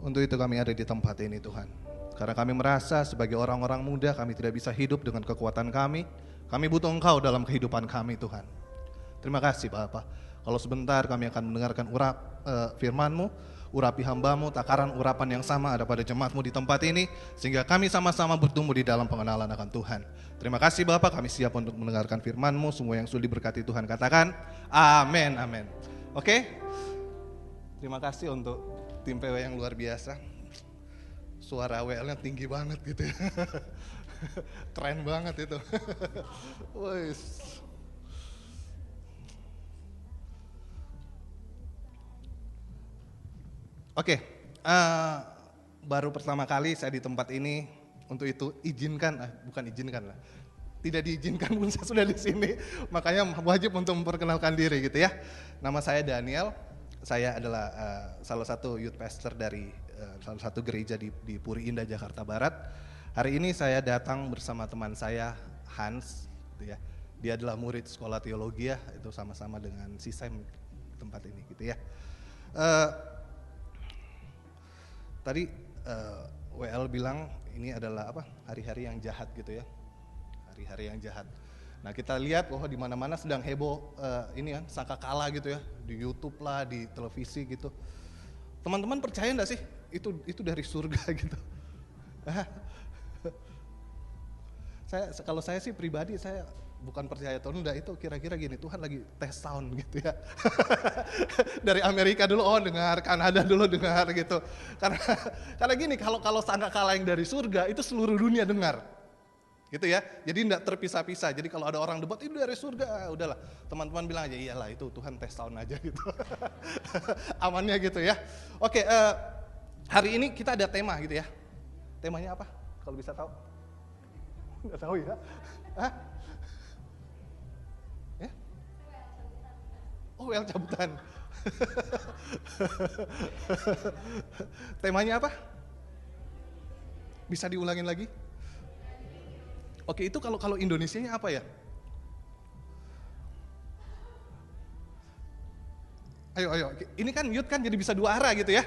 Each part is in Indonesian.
Untuk itu kami ada di tempat ini Tuhan. Karena kami merasa sebagai orang-orang muda kami tidak bisa hidup dengan kekuatan kami. Kami butuh Engkau dalam kehidupan kami Tuhan. Terima kasih Bapa. Kalau sebentar kami akan mendengarkan firman-Mu, urapi hamba-Mu, takaran urapan yang sama ada pada jemaat-Mu di tempat ini, sehingga kami sama-sama bertumbuh di dalam pengenalan akan Tuhan. Terima kasih Bapak, kami siap untuk mendengarkan firman-Mu. Semua yang sudah diberkati Tuhan katakan, amin, amin. Oke, terima kasih untuk tim PW yang luar biasa. Suara WL-nya tinggi banget gitu ya. Keren banget itu. Oke, baru pertama kali saya di tempat ini, untuk itu tidak diizinkan pun saya sudah di sini, makanya wajib untuk memperkenalkan diri gitu ya. Nama saya Daniel, saya adalah salah satu youth pastor dari salah satu gereja di Puri Indah, Jakarta Barat. Hari ini saya datang bersama teman saya Hans, gitu ya. Dia adalah murid sekolah teologi ya, itu sama-sama dengan si Sam di tempat ini gitu ya. Tadi WL bilang ini adalah hari-hari yang jahat gitu ya, hari-hari yang jahat. Nah kita lihat bahwa di mana-mana sedang heboh ini kan sangkakala gitu ya, di YouTube lah, di televisi gitu. Teman-teman percaya nggak sih itu dari surga gitu? Kalau saya sih pribadi saya bukan percaya atau enggak, itu kira-kira gini, Tuhan lagi tes sound gitu ya. Dari Amerika dulu dengar, Kanada dulu dengar gitu. Karena gini, kalau sangkakala yang dari surga itu seluruh dunia dengar. Gitu ya. Jadi enggak terpisah-pisah. Jadi kalau ada orang debat itu dari surga, udahlah. Teman-teman bilang aja iyalah itu Tuhan tes sound aja gitu. Amannya gitu ya. Oke, hari ini kita ada tema gitu ya. Temanya apa? Kalau bisa tahu? Enggak tahu ya. Hah? WL cabutan. Temanya apa? Bisa diulangin lagi? Oke, itu kalau Indonesianya apa ya? Ayo. Ini kan youth kan jadi bisa dua arah gitu ya.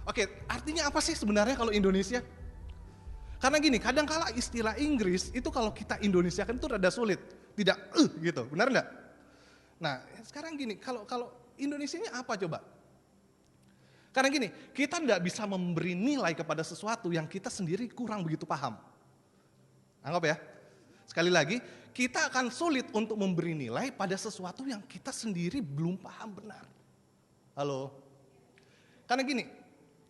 Oke, artinya apa sih sebenarnya kalau Indonesia? Karena gini, kadang-kala istilah Inggris itu kalau kita Indonesia kan itu rada sulit. Tidak gitu, benar enggak? Nah, sekarang gini, kalau Indonesianya apa coba? Karena gini, kita tidak bisa memberi nilai kepada sesuatu yang kita sendiri kurang begitu paham. Anggap ya, sekali lagi, kita akan sulit untuk memberi nilai pada sesuatu yang kita sendiri belum paham benar. Halo? Karena gini,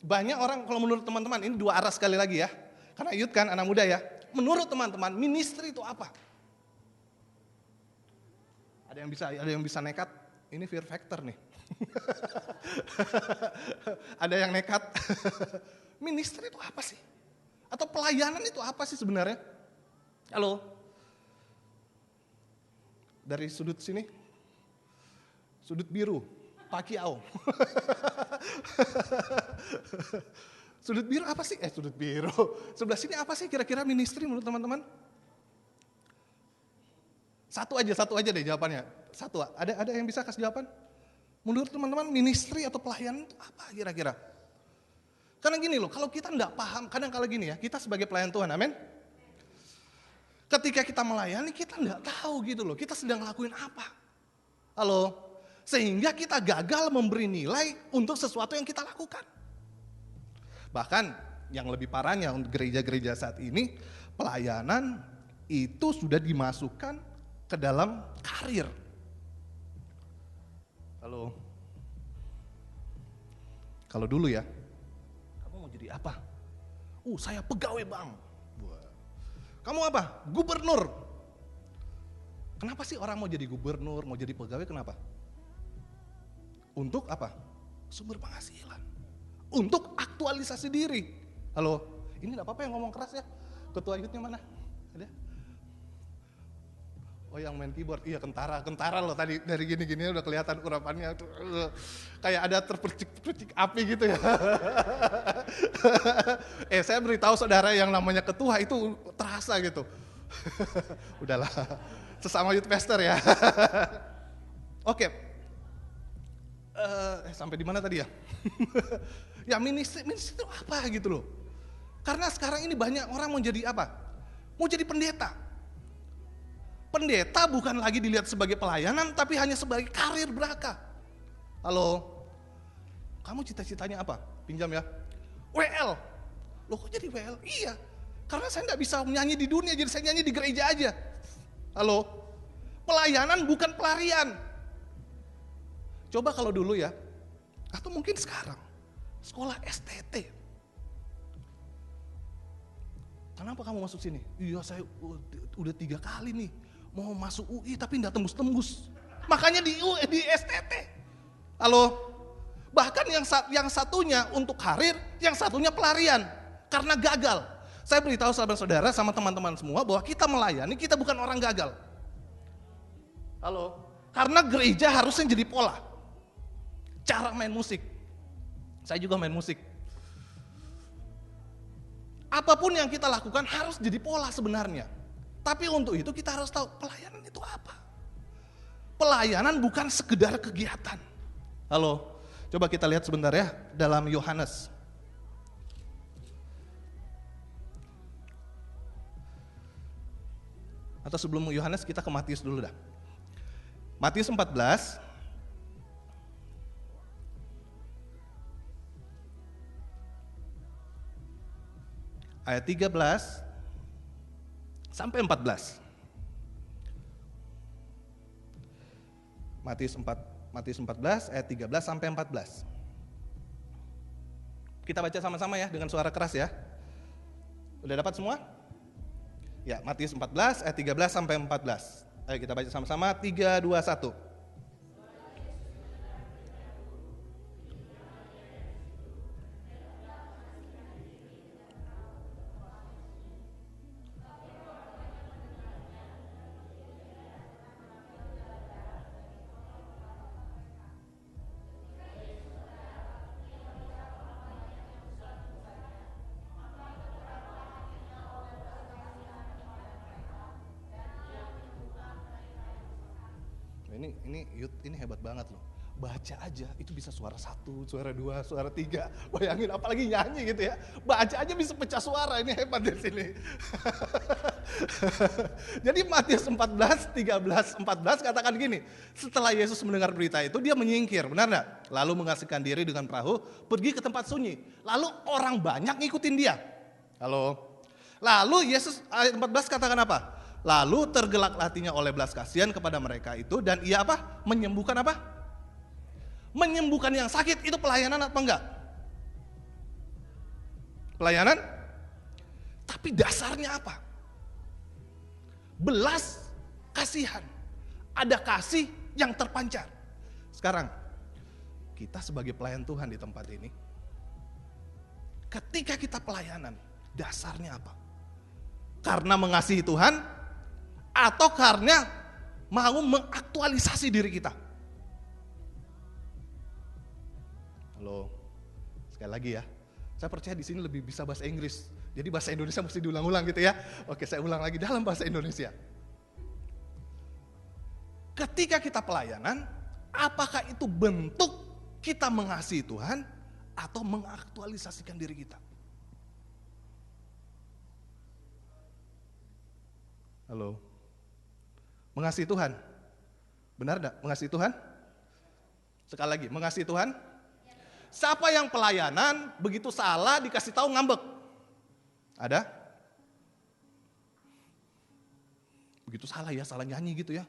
banyak orang, kalau menurut teman-teman, ini dua arah sekali lagi ya. Karena youth kan, anak muda ya. Menurut teman-teman, ministry itu apa? Ada yang bisa nekat, ini fear factor nih. Ada yang nekat. Ministry itu apa sih? Atau pelayanan itu apa sih sebenarnya? Halo? Dari sudut sini? Sudut biru, Pacquiao. Sudut biru apa sih? Sudut biru. Sebelah sini apa sih kira-kira ministry menurut teman-teman? Satu aja deh jawabannya. Satu. Ada yang bisa kasih jawaban? Menurut teman-teman ministry atau pelayanan itu apa kira-kira? Karena gini loh, kalau kita enggak paham, kadang-kala gini ya, kita sebagai pelayan Tuhan, amin? Ketika kita melayani, kita enggak tahu gitu loh, kita sedang lakuin apa. Halo? Sehingga kita gagal memberi nilai untuk sesuatu yang kita lakukan. Bahkan yang lebih parahnya untuk gereja-gereja saat ini, pelayanan itu sudah dimasukkan ke dalam karir. Halo. Kalau dulu ya, kamu mau jadi apa? Saya pegawai bank. Kamu apa? Gubernur. Kenapa sih orang mau jadi gubernur, mau jadi pegawai, kenapa? Untuk apa? Sumber penghasilan. Untuk aktualisasi diri. Halo, ini enggak apa-apa yang ngomong keras ya. Ketua youth-nya mana? Ada? Oh yang main keyboard, iya kentara loh tadi dari gini-gini udah kelihatan urapannya tuh kayak ada terpercik api gitu ya. Saya beritahu saudara yang namanya ketua itu terasa gitu. Udahlah, sesama youth pastor ya. Oke. Sampai di mana tadi ya? Ya ministry itu apa gitu loh. Karena sekarang ini banyak orang mau jadi apa? Mau jadi pendeta. Pendeta bukan lagi dilihat sebagai pelayanan, tapi hanya sebagai karir belaka. Halo, kamu cita-citanya apa? Pinjam ya. WL. Loh kok jadi WL? Iya, karena saya nggak bisa menyanyi di dunia, jadi saya nyanyi di gereja aja. Halo, pelayanan bukan pelarian. Coba kalau dulu ya, atau mungkin sekarang, sekolah STT. Kenapa kamu masuk sini? Iya saya udah 3 kali nih, mau masuk UI tapi nggak tembus-tembus. Makanya di STT. Halo, bahkan yang satunya untuk karir, yang satunya pelarian. Karena gagal. Saya beritahu saudara-saudara sama teman-teman semua bahwa kita melayani, kita bukan orang gagal. Halo, karena gereja harusnya jadi pola. Cara main musik. Saya juga main musik. Apapun yang kita lakukan harus jadi pola sebenarnya. Tapi untuk itu kita harus tahu pelayanan itu apa. Pelayanan bukan sekedar kegiatan. Halo, coba kita lihat sebentar ya dalam Yohanes. Atau sebelum Yohanes kita ke Matius dulu dah. Matius 14 ayat 13 sampai 14. Matius 14 ayat 13 sampai 14. Kita baca sama-sama ya dengan suara keras ya. Udah dapat semua? Ya, Matius 14 ayat 13 sampai 14. Ayo kita baca sama-sama, 3, 2, 1. Ini hebat banget loh. Baca aja itu bisa suara 1, suara 2, suara 3. Bayangin apalagi nyanyi gitu ya. Baca aja bisa pecah suara, ini hebat di sini. Jadi Matius 14, 13, 14 katakan gini. Setelah Yesus mendengar berita itu dia menyingkir, benar enggak? Lalu mengasingkan diri dengan perahu, pergi ke tempat sunyi. Lalu orang banyak ngikutin dia. Halo. Lalu Yesus ayat 14 katakan apa? Lalu tergelak hatinya oleh belas kasihan kepada mereka itu dan ia apa? Menyembuhkan apa? Menyembuhkan yang sakit. Itu pelayanan apa enggak? Pelayanan? Tapi dasarnya apa? Belas kasihan. Ada kasih yang terpancar. Sekarang kita sebagai pelayan Tuhan di tempat ini, ketika kita pelayanan, dasarnya apa? Karena mengasihi Tuhan atau karena mau mengaktualisasi diri kita? Halo, sekali lagi ya, saya percaya di sini lebih bisa bahasa Inggris, jadi bahasa Indonesia mesti diulang-ulang gitu ya. Oke, saya ulang lagi dalam bahasa Indonesia. Ketika kita pelayanan, apakah itu bentuk kita mengasihi Tuhan atau mengaktualisasikan diri kita? Halo, mengasihi Tuhan, benar enggak? Mengasihi Tuhan? Sekali lagi, mengasihi Tuhan? Siapa yang pelayanan begitu salah dikasih tahu ngambek? Ada? Begitu salah ya, salah nyanyi gitu ya.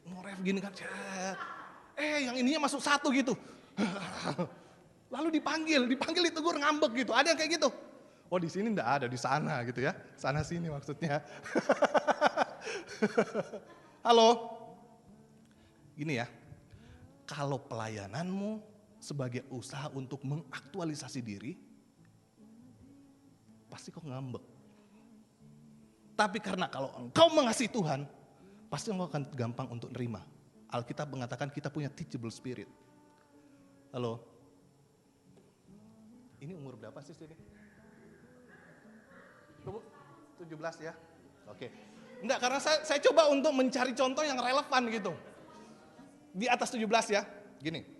Ngoref gini kan. Yang ininya masuk 1 gitu. Lalu dipanggil ditegur ngambek gitu. Ada yang kayak gitu? Oh di sini enggak ada, di sana gitu ya. Sana sini maksudnya. Halo. Gini ya. Kalau pelayananmu sebagai usaha untuk mengaktualisasi diri, pasti kau ngambek. Tapi karena kalau engkau mengasihi Tuhan, pasti engkau akan gampang untuk nerima. Alkitab mengatakan kita punya teachable spirit. Halo. Ini umur berapa sih sini? 17 ya? Oke. Enggak, karena saya coba untuk mencari contoh yang relevan gitu. Di atas 17 ya. Gini.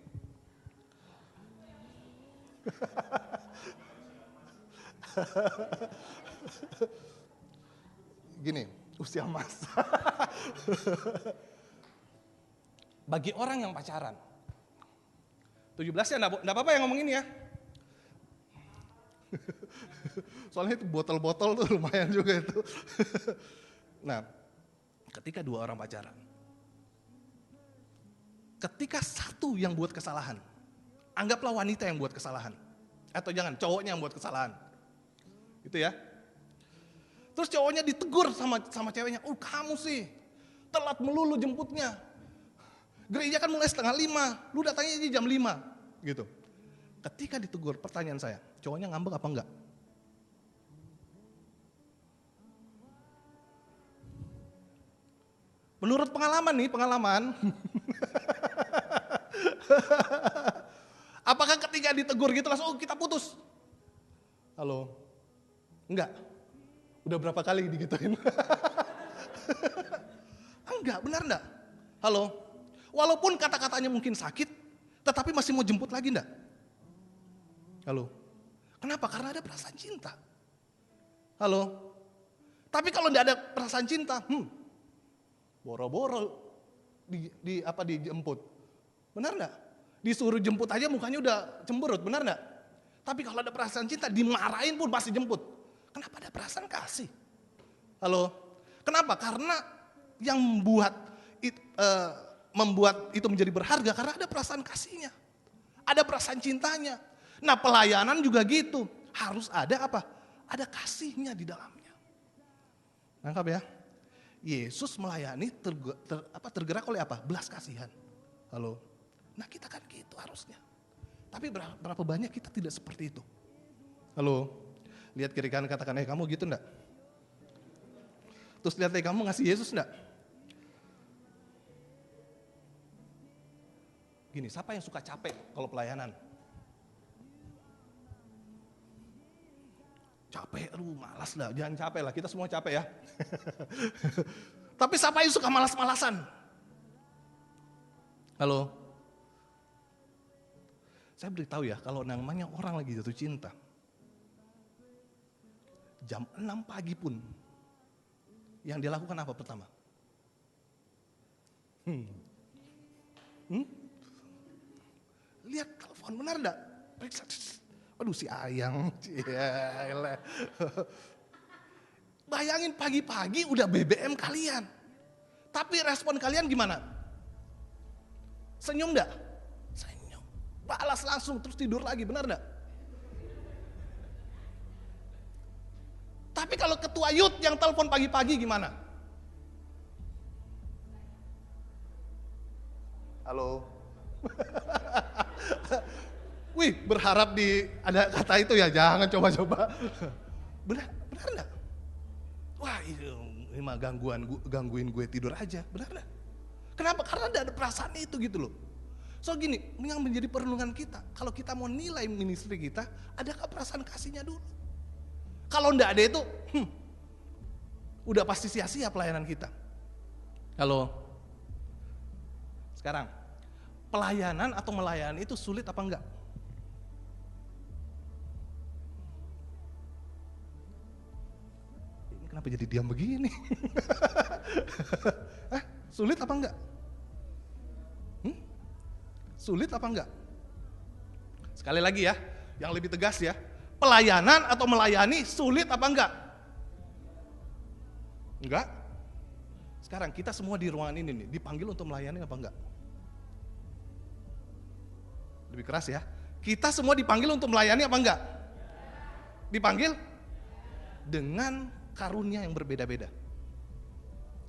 Gini, usia emas. Bagi orang yang pacaran, 17 ya enggak apa-apa yang ngomong ini ya. Soalnya itu botol-botol tuh lumayan juga itu. Nah, ketika dua orang pacaran, ketika satu yang buat kesalahan, anggaplah wanita yang buat kesalahan, atau jangan cowoknya yang buat kesalahan, gitu ya. Terus cowoknya ditegur sama ceweknya, oh kamu sih telat melulu jemputnya. Gereja kan mulai 4:30, lu datangnya aja jam 5, gitu. Ketika ditegur, pertanyaan saya, cowoknya ngambek apa enggak? Menurut pengalaman. Apakah ketika ditegur gitu langsung, oh kita putus? Halo? Enggak. Udah berapa kali digituin? Enggak, benar enggak? Halo? Walaupun kata-katanya mungkin sakit, tetapi masih mau jemput lagi enggak? Halo? Kenapa? Karena ada perasaan cinta. Halo? Tapi kalau enggak ada perasaan cinta, boro-boro dijemput. Benar enggak? Disuruh jemput aja mukanya udah cemberut, benar enggak? Tapi kalau ada perasaan cinta, dimarahin pun masih jemput. Kenapa ada perasaan kasih? Halo? Kenapa? Karena yang membuat itu menjadi berharga karena ada perasaan kasihnya. Ada perasaan cintanya. Nah, pelayanan juga gitu. Harus ada apa? Ada kasihnya di dalamnya. Nangkap ya? Yesus melayani tergerak oleh apa? Belas kasihan. Halo? Nah, kita kan gitu harusnya. Tapi berapa banyak kita tidak seperti itu? Halo? Lihat kiri kanan katakan, kamu gitu enggak? Terus lihat kamu ngasih Yesus enggak? Gini, siapa yang suka capek kalau pelayanan? Capek, aduh malas dah, jangan capek lah, kita semua capek ya. Tapi siapa yang suka malas-malasan? Halo? Saya beritahu ya, kalau namanya orang lagi jatuh cinta, jam 6 pagi pun, yang dia lakukan apa pertama? Lihat telepon, benar enggak? Periksa. Aduh si Ayang. Bayangin pagi-pagi udah BBM kalian. Tapi respon kalian gimana? Senyum enggak? Senyum. Balas langsung terus tidur lagi, benar enggak? Tapi kalau ketua youth yang telepon pagi-pagi gimana? Halo? Wih, berharap ada kata itu ya, jangan coba-coba. Benar enggak? Wah, ini mah gangguin gue tidur aja, benar enggak? Kenapa? Karena ada perasaan itu gitu loh. So gini, yang menjadi perlindungan kita, kalau kita mau nilai ministry kita, adakah perasaan kasihnya dulu? Kalau enggak ada itu, udah pasti sia-sia pelayanan kita. Halo? Sekarang, pelayanan atau melayani itu sulit apa enggak? Ini kenapa jadi diam begini? Sulit apa enggak? Sulit apa enggak? Sekali lagi ya, yang lebih tegas ya. Pelayanan atau melayani sulit apa enggak? Enggak. Sekarang kita semua di ruangan ini nih, dipanggil untuk melayani apa enggak? Lebih keras ya. Kita semua dipanggil untuk melayani apa enggak? Dipanggil dengan karunia yang berbeda-beda.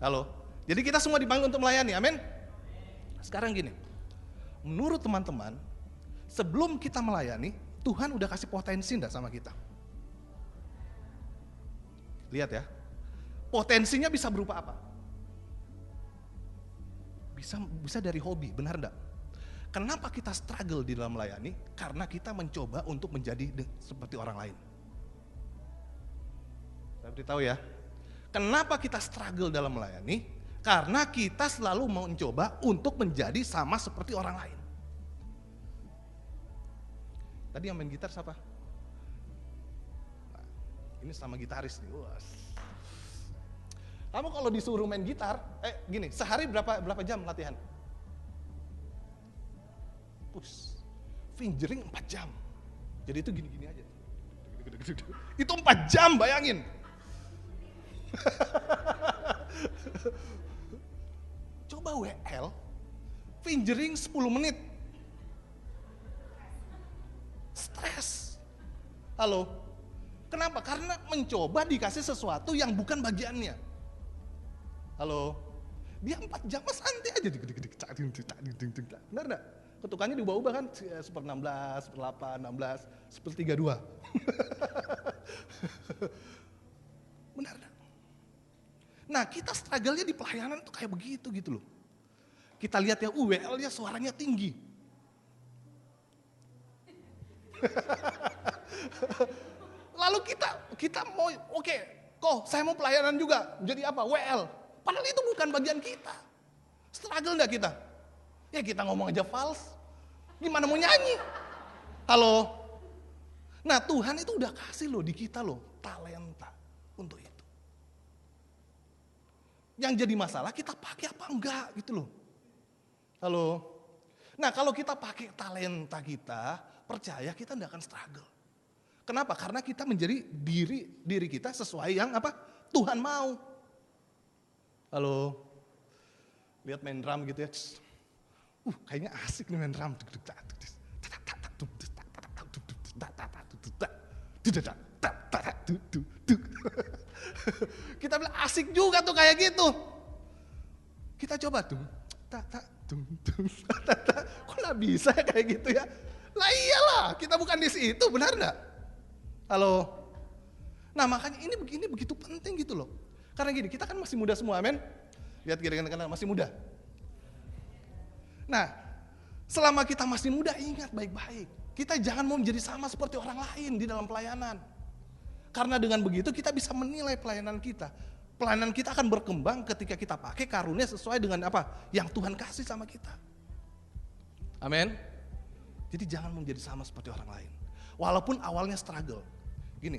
Halo? Jadi kita semua dipanggil untuk melayani, amin? Sekarang gini, menurut teman-teman, sebelum kita melayani, Tuhan udah kasih potensi enggak sama kita? Lihat ya, potensinya bisa berupa apa? Bisa dari hobi, benar enggak? Kenapa kita struggle di dalam melayani? Karena kita mencoba untuk menjadi seperti orang lain. Saya beritahu ya, kenapa kita struggle dalam melayani? Karena kita selalu mau mencoba untuk menjadi sama seperti orang lain. Tadi yang main gitar siapa? Ini sama gitaris nih. Was. Kamu kalau disuruh main gitar, gini, sehari berapa jam latihan? Fingering 4 jam. Jadi itu gini-gini aja. Itu 4 jam, bayangin. Coba WL, fingering 10 menit. Stres. Halo? Kenapa? Karena mencoba dikasih sesuatu yang bukan bagiannya. Halo? Dia 4 jam santai aja. Benar enggak? Ketukannya diubah-ubah kan, seper 16, seper 8, 16, seper 32. Benar enggak? Nah, kita struggle-nya di pelayanan tuh kayak begitu gitu loh. Kita lihat ya, WL-nya suaranya tinggi. Lalu kita mau, oke, kok saya mau pelayanan juga, jadi apa? WL. Padahal itu bukan bagian kita. Struggle enggak kita? Ya kita ngomong aja fals, gimana mau nyanyi? Halo? Nah Tuhan itu udah kasih loh di kita loh, talenta untuk itu. Yang jadi masalah kita pakai apa enggak gitu loh. Halo? Nah kalau kita pakai talenta kita, percaya kita enggak akan struggle. Kenapa? Karena kita menjadi diri kita sesuai yang apa? Tuhan mau. Halo? Lihat main drum gitu ya. Kayaknya asik nih main drum. Kita bilang asik juga tuh kayak gitu. Kita coba tuh. Kok nggak bisa kayak gitu ya? Lah iyalah, kita bukan di situ, benar nggak? Halo. Nah makanya ini begitu penting gitu loh. Karena gini, kita kan masih muda semua, amin. Lihat kira-kira masih muda. Nah, selama kita masih muda, ingat baik-baik. Kita jangan mau menjadi sama seperti orang lain di dalam pelayanan. Karena dengan begitu kita bisa menilai pelayanan kita. Pelayanan kita akan berkembang ketika kita pakai karunia sesuai dengan apa yang Tuhan kasih sama kita. Amin. Jadi jangan menjadi sama seperti orang lain. Walaupun awalnya struggle. Gini,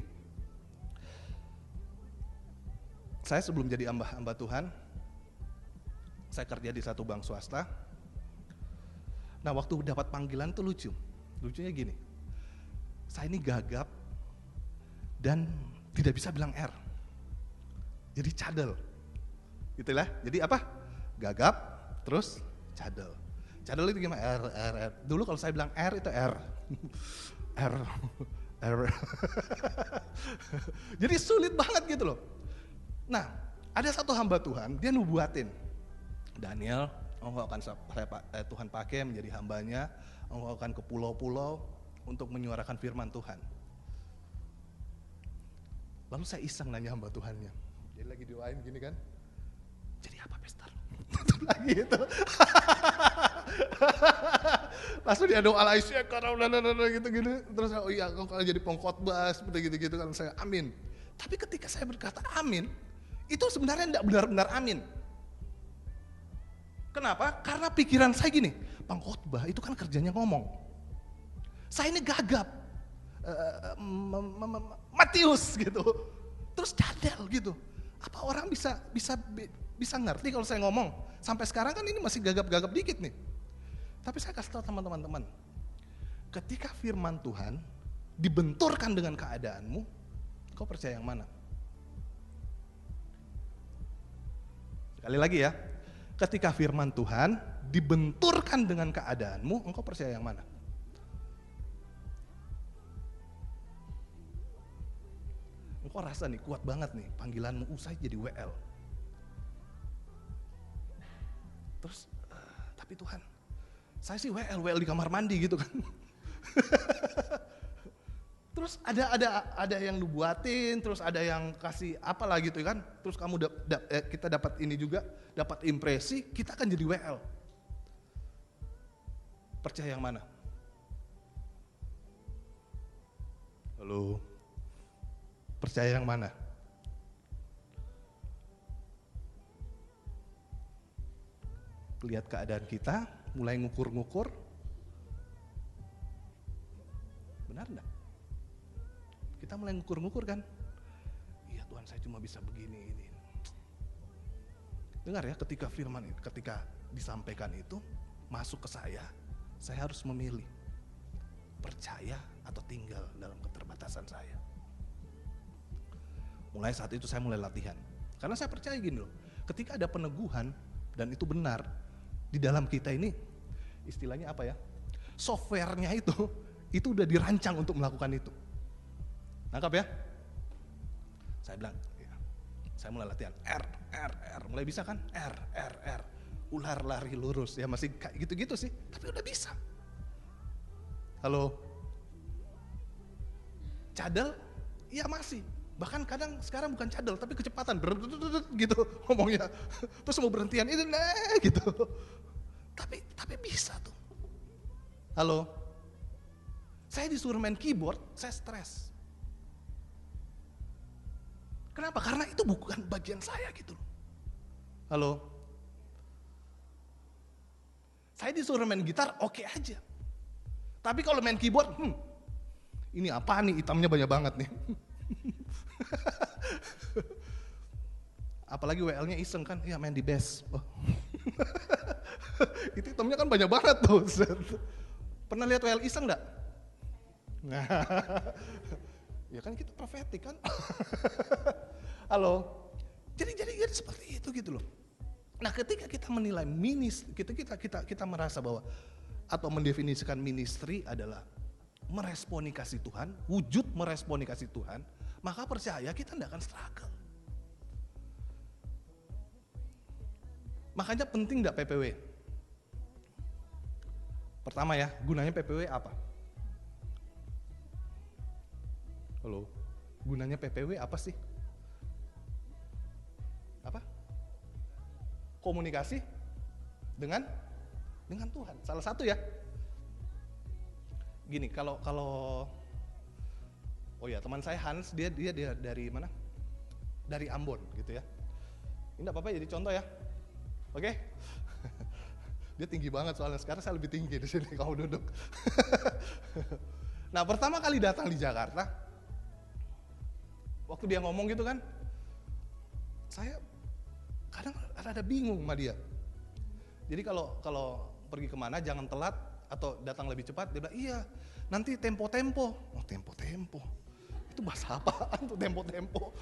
saya sebelum jadi hamba Tuhan, saya kerja di satu bank swasta. Nah waktu dapat panggilan tuh lucunya gini, saya ini gagap dan tidak bisa bilang R, jadi cadel, gitu lah. Jadi apa? Gagap, terus cadel. Cadel itu gimana? R. Dulu kalau saya bilang R itu R. Jadi sulit banget gitu loh. Nah ada satu hamba Tuhan, dia nubuatin, Daniel, engkau akan Tuhan pakai menjadi hambanya, engkau akan ke pulau-pulau untuk menyuarakan firman Tuhan. Lalu saya iseng nanya hamba Tuhannya, jadi lagi doain gini kan, jadi apa pastor? Lagi itu. Langsung dia doa lagi, gitu-gitu. Terus oh iya, kalau jadi pengkhotbah seperti gitu-gitu kan, saya amin. Tapi ketika saya berkata amin, itu sebenarnya tidak benar-benar amin. Kenapa? Karena pikiran saya gini, pengkhotbah itu kan kerjanya ngomong. Saya ini gagap, Matius gitu, terus cadel gitu. Apa orang bisa ngerti kalau saya ngomong? Sampai sekarang kan ini masih gagap-gagap dikit nih. Tapi saya kasih tahu teman-teman, ketika firman Tuhan dibenturkan dengan keadaanmu, kau percaya yang mana? Sekali lagi ya. Ketika firman Tuhan dibenturkan dengan keadaanmu, engkau percaya yang mana? Engkau rasa nih kuat banget nih panggilanmu, saya jadi WL. Terus, tapi Tuhan, saya sih WL di kamar mandi gitu kan. Terus ada yang nubuatin, terus ada yang kasih apalah gitu kan. Terus kita dapat ini juga, dapat impresi, kita akan jadi WL. Percaya yang mana? Halo? Percaya yang mana? Lihat keadaan kita, mulai ngukur-ngukur. Benar enggak? Kita mulai ngukur-ngukur kan. Tuhan saya cuma bisa begini ini. Dengar ya, ketika firman itu, ketika disampaikan itu masuk ke saya harus memilih percaya atau tinggal dalam keterbatasan saya. Mulai saat itu saya mulai latihan. Karena saya percaya gini loh, ketika ada peneguhan dan itu benar, di dalam kita ini istilahnya apa ya? Softwarenya itu udah dirancang untuk melakukan itu. Nangkap ya? Saya bilang, ya. Saya mulai latihan R, mulai bisa kan? R. Ular lari lurus, ya masih kayak gitu-gitu sih, tapi udah bisa. Halo? Cadel? Ya masih. Bahkan kadang sekarang bukan cadel, tapi kecepatan, gitu ngomongnya. Terus mau berhentian, itu gitu. Tapi bisa tuh. Halo? Saya disuruh main keyboard, saya stres. Kenapa? Karena itu bukan bagian saya gitu loh. Halo? Saya disuruh main gitar, oke aja. Tapi kalau main keyboard, ini apa nih, hitamnya banyak banget nih. Apalagi WL-nya iseng kan, ya main di bass. Oh. Itu hitamnya kan banyak banget tuh. Pernah lihat WL iseng enggak? Nah, ya kan kita profetik kan. Halo. Jadi seperti itu gitu loh. Nah, ketika kita menilai kita merasa bahwa atau mendefinisikan ministry adalah meresponi kasih Tuhan, wujud meresponi kasih Tuhan, maka percaya kita tidak akan struggle. Makanya penting enggak PPW? Pertama ya, gunanya PPW apa? Halo, gunanya PPW apa sih? Apa? Komunikasi dengan Tuhan. Salah satu ya. Gini, kalau oh ya, teman saya Hans, dia dari mana? Dari Ambon gitu ya. Ini enggak apa-apa jadi contoh ya. Oke? Dia tinggi banget soalnya, sekarang saya lebih tinggi di sini kamu duduk. Nah, pertama kali datang di Jakarta, waktu dia ngomong gitu kan, saya kadang ada bingung sama dia. Jadi kalau pergi kemana jangan telat atau datang lebih cepat, dia bilang iya nanti tempo-tempo. Oh tempo-tempo, itu bahasa apaan tuh tempo-tempo?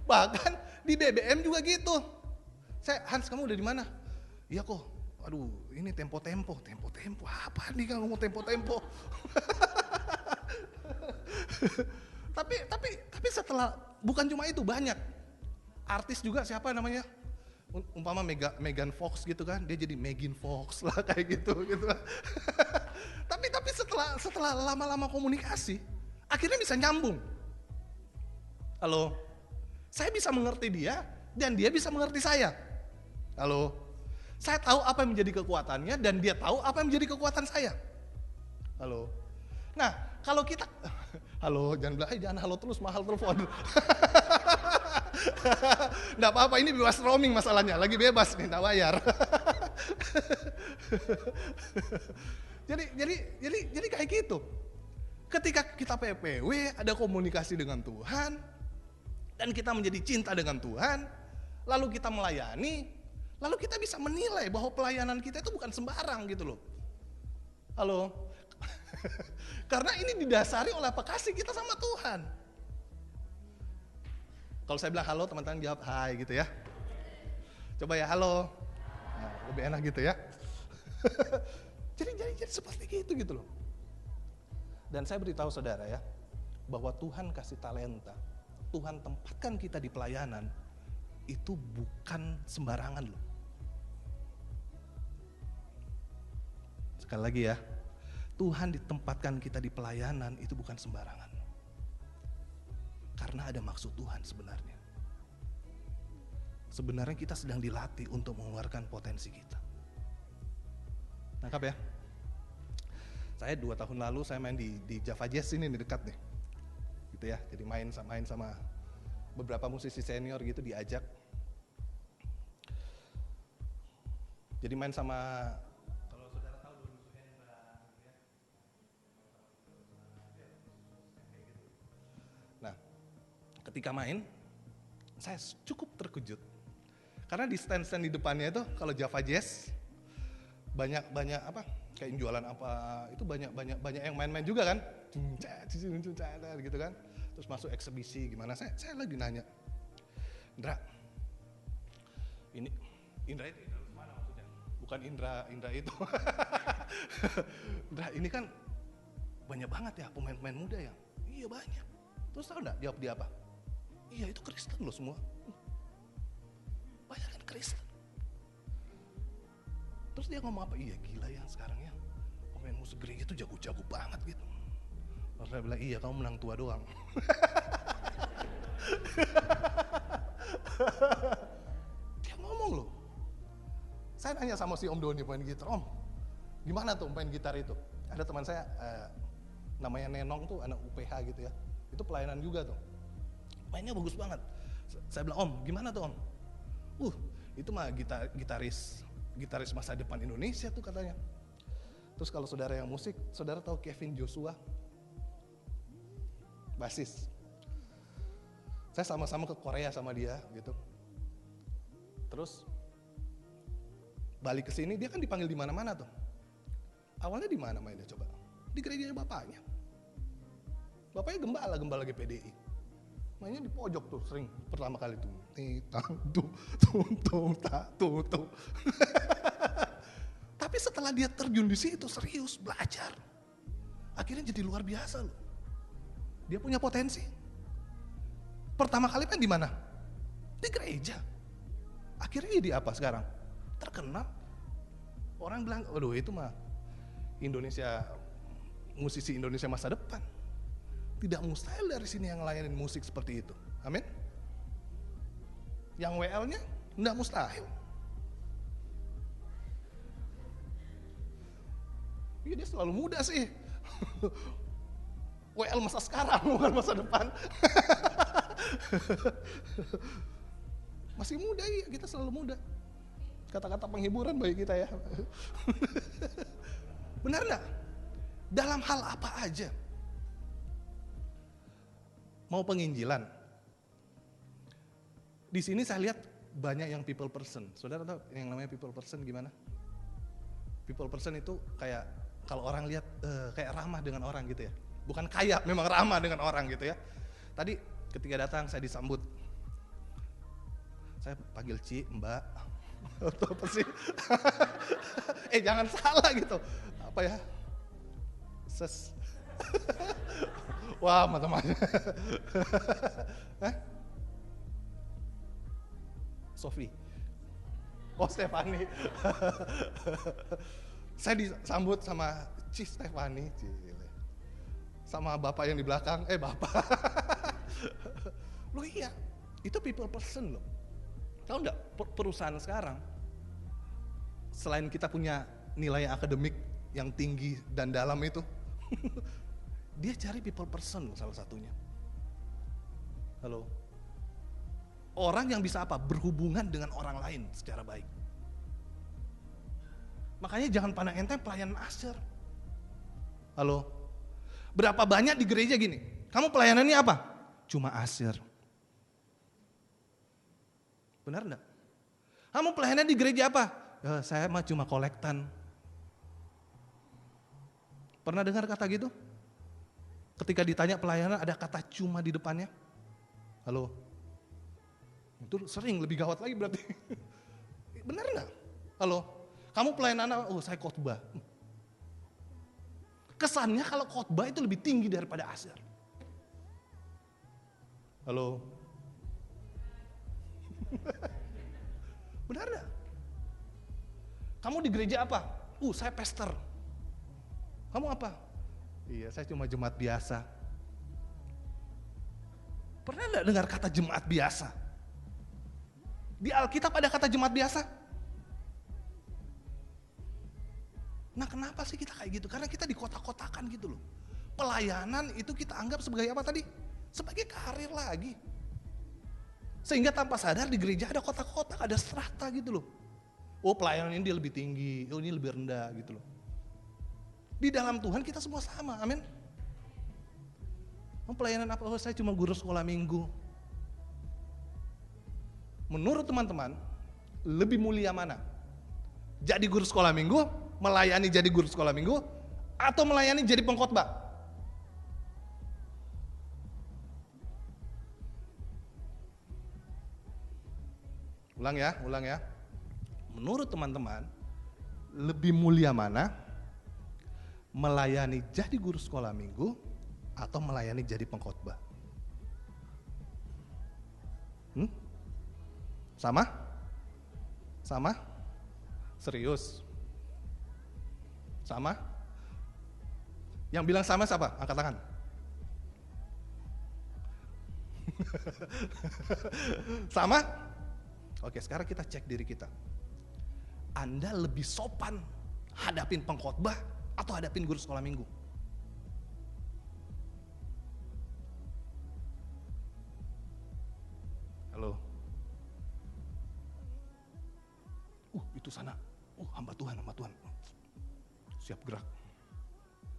Bahkan di BBM juga gitu. Saya, Hans kamu udah di mana? Iya kok, aduh ini tempo-tempo apa nih kan ngomong tempo-tempo? tapi setelah, bukan cuma itu, banyak artis juga, siapa namanya, umpama Megan Fox gitu kan, dia jadi Megan Fox lah kayak gitu. tapi setelah lama-lama komunikasi, akhirnya bisa nyambung. Halo, saya bisa mengerti dia dan dia bisa mengerti saya. Halo, saya tahu apa yang menjadi kekuatannya dan dia tahu apa yang menjadi kekuatan saya. Halo. Nah, kalau kita halo, jangan bilang, jangan halo terus, mahal telepon. Nggak apa-apa, ini bebas roaming masalahnya, lagi bebas nih, nggak bayar. jadi kayak gitu. Ketika kita PPW, ada komunikasi dengan Tuhan, dan kita menjadi cinta dengan Tuhan, lalu kita melayani, lalu kita bisa menilai bahwa pelayanan kita itu bukan sembarang gitu loh. Halo. Karena ini didasari oleh apa kasih kita sama Tuhan. Kalau saya bilang halo, teman-teman jawab hai gitu ya. Coba ya halo. Nah, lebih enak gitu ya. jadi seperti gitu loh. Dan saya beritahu saudara ya, bahwa Tuhan kasih talenta, Tuhan tempatkan kita di pelayanan, itu bukan sembarangan loh. Sekali lagi ya, Tuhan ditempatkan kita di pelayanan itu bukan sembarangan. Karena ada maksud Tuhan sebenarnya. Sebenarnya kita sedang dilatih untuk mengeluarkan potensi kita. Nangkap ya? Saya 2 tahun lalu saya main di Java Jazz ini dekat nih. Gitu ya, jadi main sama beberapa musisi senior gitu diajak. Jadi main sama, kalau saudara tahu dulu Hendra gitu ya. Nah, ketika main, saya cukup terkejut. Karena di stand-stand di depannya itu kalau Java Jazz banyak apa? Kayak jualan apa, itu banyak yang main-main juga kan. Gitu kan. Terus masuk eksibisi gimana? Saya lagi nanya. Indra. Indra itu mana maksudnya? Bukan Indra itu. Indra, ini kan banyak banget ya pemain-pemain muda ya. Iya banyak. Terus tahu enggak jawab dia apa? Iya, itu Kristen loh semua. Banyak kan Kristen. Terus dia ngomong apa? Iya gila ya sekarang ya. Pemain musik gereja itu jago-jago banget gitu. Terus saya bilang, iya kamu menang tua doang. Dia ngomong loh. Saya nanya sama si Om Doni main gitar, Om, gimana tuh main gitar itu? Ada teman saya, namanya Nenong tuh, anak UPH gitu ya. Itu pelayanan juga tuh. Mainnya bagus banget. Saya bilang, Om, gimana tuh Om? Itu mah gitaris masa depan Indonesia tuh katanya. Terus kalau saudara yang musik, saudara tahu Kevin Joshua? Basis. Saya sama-sama ke Korea sama dia gitu. Terus balik ke sini, dia kan dipanggil di mana-mana tuh. Awalnya di mana mainnya coba? Di gerejanya bapaknya. Bapaknya gembala GPDI. Mainnya di pojok tuh sering pertama kali tuh. Tuh. Tapi setelah dia terjun di situ serius belajar. Akhirnya jadi luar biasa loh. Dia punya potensi. Pertama kali kan di mana? Di gereja. Akhirnya jadi apa sekarang? Terkenal. Orang bilang, waduh itu mah musisi Indonesia masa depan. Tidak mustahil dari sini yang ngelayanin musik seperti itu. Amin. Yang WL-nya enggak mustahil. Iya dia selalu muda sih. WL masa sekarang bukan masa depan. Masih muda iya, kita selalu muda. Kata-kata penghiburan bagi kita ya. Benar enggak? Dalam hal apa aja. Mau penginjilan. Di sini saya lihat banyak yang people person. Saudara tahu yang namanya people person gimana? People person itu kayak kalau orang lihat kayak ramah dengan orang gitu ya. Bukan kaya, memang ramah dengan orang gitu ya. Tadi ketika datang saya disambut. Saya panggil Ci, Mbak. Atau apa sih? Jangan salah gitu. Apa ya? Ses. Wah, macam-macam. Sofi. Oh, Stefani. Saya disambut sama Ci Stefani. Sama bapak yang di belakang. Bapak. Loh iya, itu people person loh. Tahu enggak, perusahaan sekarang, selain kita punya nilai akademik yang tinggi dan dalam itu, dia cari people person salah satunya. Halo. Orang yang bisa apa? Berhubungan dengan orang lain secara baik. Makanya jangan pandang enteng pelayanan asyir. Halo. Berapa banyak di gereja gini? Kamu pelayanannya apa? Cuma asyir. Benar enggak? Kamu pelayanan di gereja apa? Saya mah cuma kolektan. Pernah dengar kata gitu? Ketika ditanya pelayanan ada kata cuma di depannya? Halo? Itu sering lebih gawat lagi berarti. Benar enggak? Halo? Kamu pelayanan apa? Saya khotbah. Kesannya kalau khotbah itu lebih tinggi daripada asyir. Halo? Benar enggak? Kamu di gereja apa? Saya pastor. Kamu apa? Iya, saya cuma jemaat biasa. Pernah enggak dengar kata jemaat biasa? Di Alkitab ada kata jemaat biasa? Nah, kenapa sih kita kayak gitu? Karena kita dikotak-kotakan gitu loh. Pelayanan itu kita anggap sebagai apa tadi? Sebagai karir lagi. Sehingga tanpa sadar di gereja ada kotak-kotak, ada strata gitu loh. Pelayanan ini dia lebih tinggi, ini lebih rendah gitu loh. Di dalam Tuhan kita semua sama, amin. Pelayanan apa? Saya cuma guru sekolah minggu. Menurut teman-teman, lebih mulia mana? Jadi guru sekolah minggu, melayani jadi guru sekolah minggu, atau melayani jadi pengkhotbah? Ulang ya. Menurut teman-teman, lebih mulia mana? Melayani jadi guru sekolah minggu, atau melayani jadi pengkhotbah? Sama? Serius? Sama? Yang bilang sama siapa? Angkat tangan. Sama? Oke, sekarang kita cek diri kita. Anda lebih sopan hadapin pengkhotbah atau hadapin guru sekolah minggu? Halo? Itu sana. Hamba Tuhan. Siap gerak.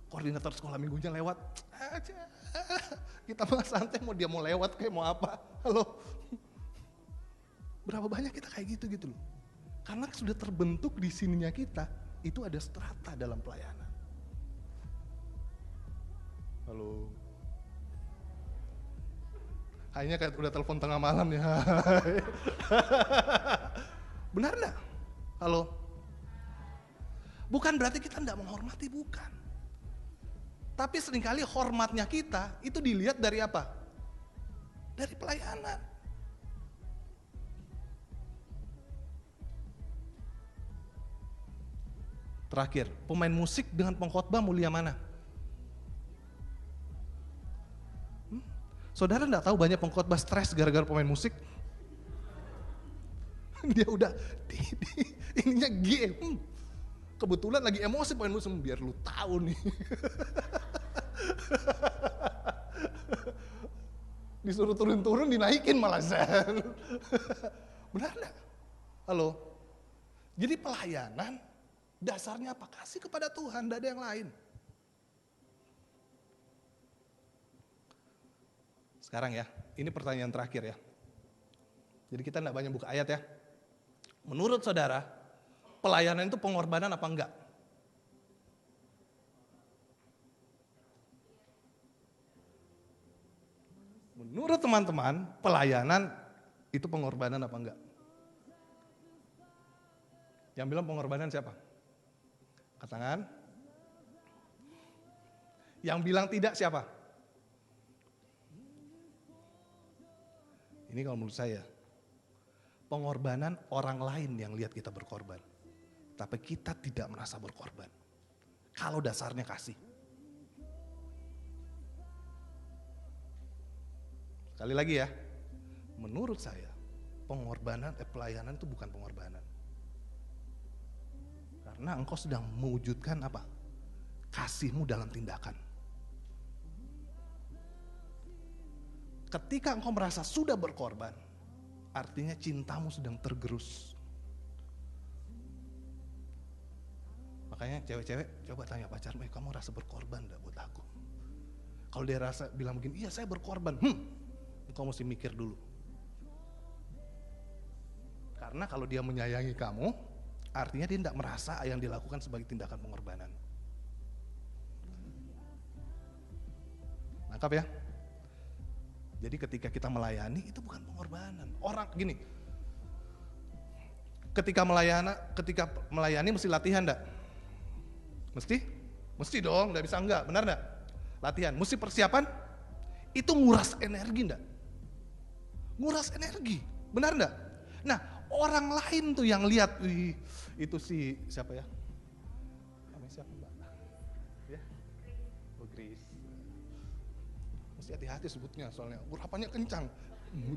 Koordinator sekolah minggunya lewat. Kita mah santai, dia mau lewat kayak mau apa. Halo? Berapa banyak kita kayak gitu loh. Karena sudah terbentuk di sininya kita, itu ada strata dalam pelayanan. Halo? Kayaknya kayak udah telepon tengah malam ya. Benar enggak? Halo? Bukan berarti kita enggak menghormati, bukan. Tapi seringkali hormatnya kita itu dilihat dari apa? Dari pelayanan. Terakhir, pemain musik dengan pengkhotbah mulia mana? Saudara enggak tahu banyak pengkhotbah stres gara-gara pemain musik? Dia udah ininya game. Kebetulan lagi emosi pemain musik, biar lu tahu nih. Disuruh turun-turun dinaikin malah Zan. Benar enggak? Halo? Jadi pelayanan dasarnya apa? Kasih kepada Tuhan, enggak ada yang lain. Sekarang ya, ini pertanyaan terakhir ya. Jadi kita enggak banyak buka ayat ya. Menurut saudara, pelayanan itu pengorbanan apa enggak? Menurut teman-teman, pelayanan itu pengorbanan apa enggak? Yang bilang pengorbanan siapa? Angkat tangan. Yang bilang tidak siapa? Ini kalau menurut saya, pengorbanan orang lain yang lihat kita berkorban. Tapi kita tidak merasa berkorban. Kalau dasarnya kasih. Sekali lagi ya, menurut saya pengorbanan, pelayanan itu bukan pengorbanan. Karena engkau sedang mewujudkan apa? Kasihmu dalam tindakan. Ketika engkau merasa sudah berkorban, artinya cintamu sedang tergerus. Makanya cewek-cewek coba tanya pacarmu, kamu rasa berkorban enggak buat aku? Kalau dia rasa bilang begini, iya saya berkorban, engkau mesti mikir dulu. Karena kalau dia menyayangi kamu, artinya dia tidak merasa yang dilakukan sebagai tindakan pengorbanan. Nangkap ya? Jadi ketika kita melayani itu bukan pengorbanan. Orang gini, ketika melayani mesti latihan enggak? Mesti dong, enggak bisa enggak, benar enggak? Latihan, mesti persiapan. Itu nguras energi enggak? Nguras energi, benar enggak? Nah, orang lain tuh yang lihat, itu si siapa ya? Namanya siapa Mbak? Ya? Oh, Grace. Mesti hati-hati sebutnya soalnya urapannya kencang.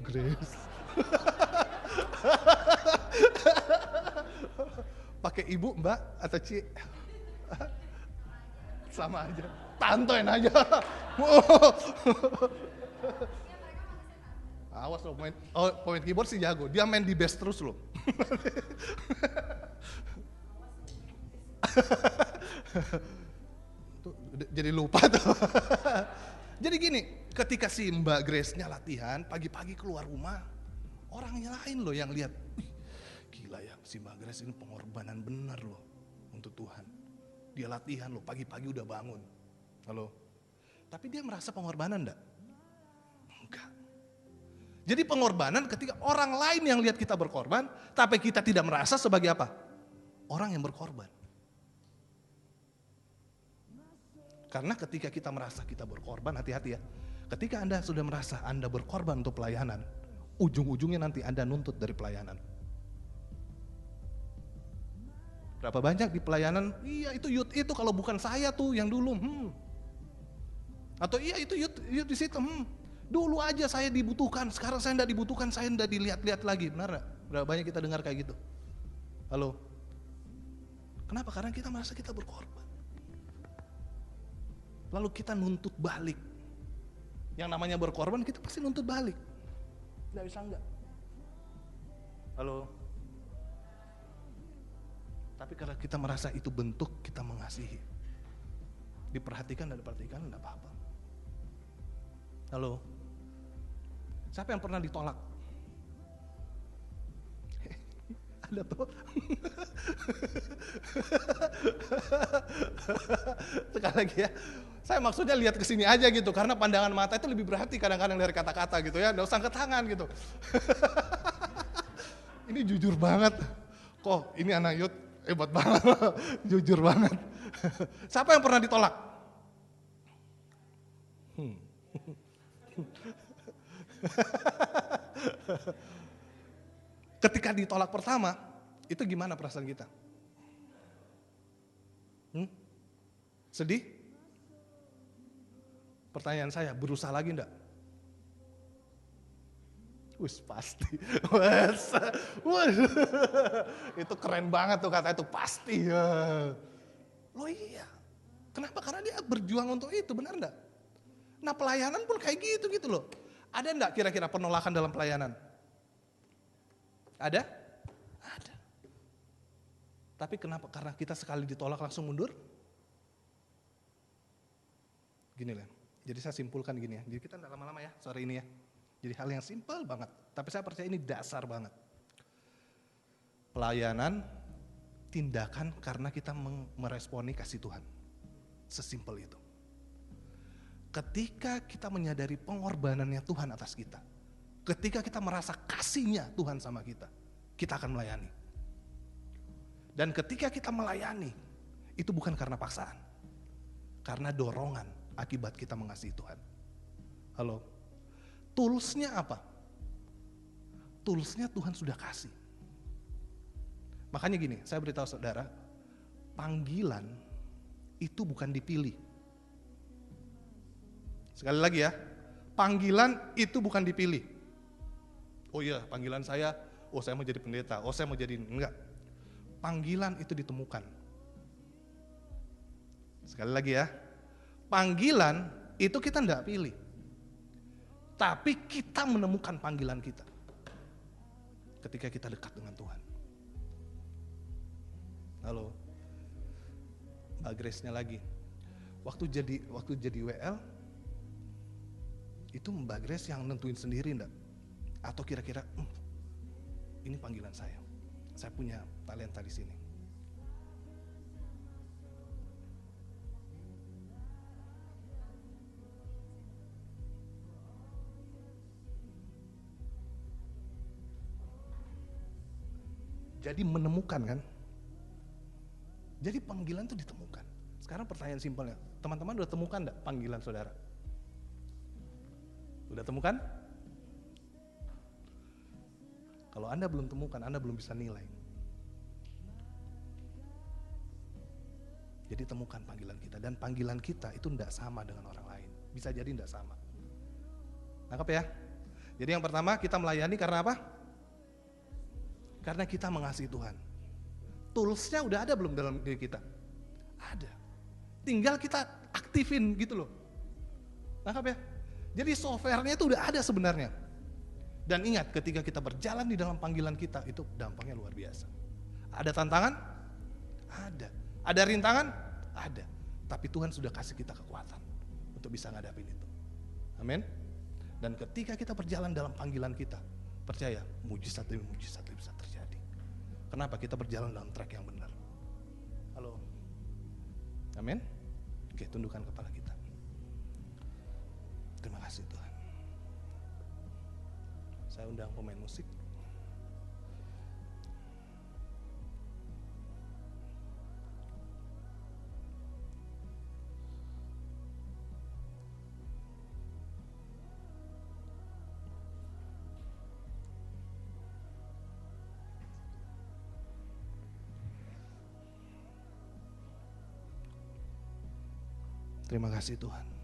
Grace. Pakai ibu, Mbak atau Ci? Sama aja. Tantoin aja. Awas loh pemain keyboard sih jago. Dia main di bass terus loh. Tuh, jadi lupa tuh. Jadi gini, ketika si Mbak Grace-nya latihan, pagi-pagi keluar rumah, Orang lain loh yang lihat, wih gila ya si Mbak Grace ini pengorbanan benar loh untuk Tuhan. Dia latihan loh, pagi-pagi udah bangun. Halo. Tapi dia merasa pengorbanan enggak? Enggak. Jadi pengorbanan ketika orang lain yang lihat kita berkorban, tapi kita tidak merasa sebagai apa? Orang yang berkorban. Karena ketika kita merasa kita berkorban, hati-hati ya. Ketika Anda sudah merasa Anda berkorban untuk pelayanan, ujung-ujungnya nanti Anda nuntut dari pelayanan. Berapa banyak di pelayanan, iya itu youth itu kalau bukan saya tuh yang dulu, Atau iya itu youth di situ, dulu aja saya dibutuhkan, sekarang saya enggak dibutuhkan, saya enggak dilihat-lihat lagi, benar enggak? Berapa banyak kita dengar kayak gitu? Halo? Kenapa? Karena kita merasa kita berkorban. Lalu kita nuntut balik. Yang namanya berkorban kita pasti nuntut balik. Enggak bisa enggak? Halo? Tapi kalau kita merasa itu bentuk kita mengasihi, diperhatikan dan diperhatikan enggak apa-apa. Halo? Siapa yang pernah ditolak? Ada tuh. Sekali lagi ya. Saya maksudnya lihat ke sini aja gitu, karena pandangan mata itu lebih berarti kadang-kadang dari kata-kata gitu ya, enggak usah angkat tangan gitu. Ini jujur banget. Kok ini anak youth hebat banget. Jujur banget. Siapa yang pernah ditolak? Ketika ditolak pertama, itu gimana perasaan kita? Sedih? Pertanyaan saya, berusaha lagi enggak? Pasti. Itu keren banget tuh kata itu, pasti. Loh iya. Kenapa? Karena dia berjuang untuk itu, benar enggak? Nah pelayanan pun kayak gitu loh. Ada enggak kira-kira penolakan dalam pelayanan? Ada? Ada. Tapi kenapa? Karena kita sekali ditolak langsung mundur? Gini lah. Jadi saya simpulkan gini ya. Jadi kita enggak lama-lama ya sore ini ya. Jadi hal yang simpel banget. Tapi saya percaya ini dasar banget. Pelayanan, tindakan karena kita meresponi kasih Tuhan. Sesimpel itu. Ketika kita menyadari pengorbanannya Tuhan atas kita. Ketika kita merasa kasihnya Tuhan sama kita, kita akan melayani. Dan ketika kita melayani, itu bukan karena paksaan. Karena dorongan akibat kita mengasihi Tuhan. Halo? Toolsnya apa? Toolsnya Tuhan sudah kasih. Makanya gini, saya beritahu saudara, panggilan itu bukan dipilih. Sekali lagi ya, panggilan itu bukan dipilih. Oh iya, panggilan saya, saya mau jadi pendeta, saya mau jadi enggak. Panggilan itu ditemukan. Sekali lagi ya, panggilan itu kita enggak pilih. Tapi kita menemukan panggilan kita. Ketika kita dekat dengan Tuhan. Halo. Mbak Grace-nya lagi. Waktu jadi WL, itu Mbak Grace yang nentuin sendiri enggak? Atau kira-kira ini panggilan saya. Saya punya talenta di sini. Jadi menemukan kan? Jadi panggilan itu ditemukan. Sekarang pertanyaan simpelnya, teman-teman udah temukan enggak panggilan saudara? Udah temukan? Kalau Anda belum temukan, Anda belum bisa nilai. Jadi temukan panggilan kita. Dan panggilan kita itu tidak sama dengan orang lain. Bisa jadi tidak sama. Nangkep ya? Jadi yang pertama kita melayani karena apa? Karena kita mengasihi Tuhan. Toolsnya udah ada belum dalam diri kita? Ada. Tinggal kita aktifin gitu loh. Nangkep ya? Jadi softwarenya itu udah ada sebenarnya. Dan ingat, ketika kita berjalan di dalam panggilan kita, itu dampaknya luar biasa. Ada tantangan? Ada. Ada rintangan? Ada. Tapi Tuhan sudah kasih kita kekuatan untuk bisa ngadapin itu. Amin. Dan ketika kita berjalan dalam panggilan kita, Percaya, mujizat demi mujizat bisa terjadi. Kenapa? Kita berjalan dalam track yang benar. Halo. Amin. Oke, tundukkan kepala kita. Terima kasih Tuhan. Saya undang pemain musik. Terima kasih Tuhan.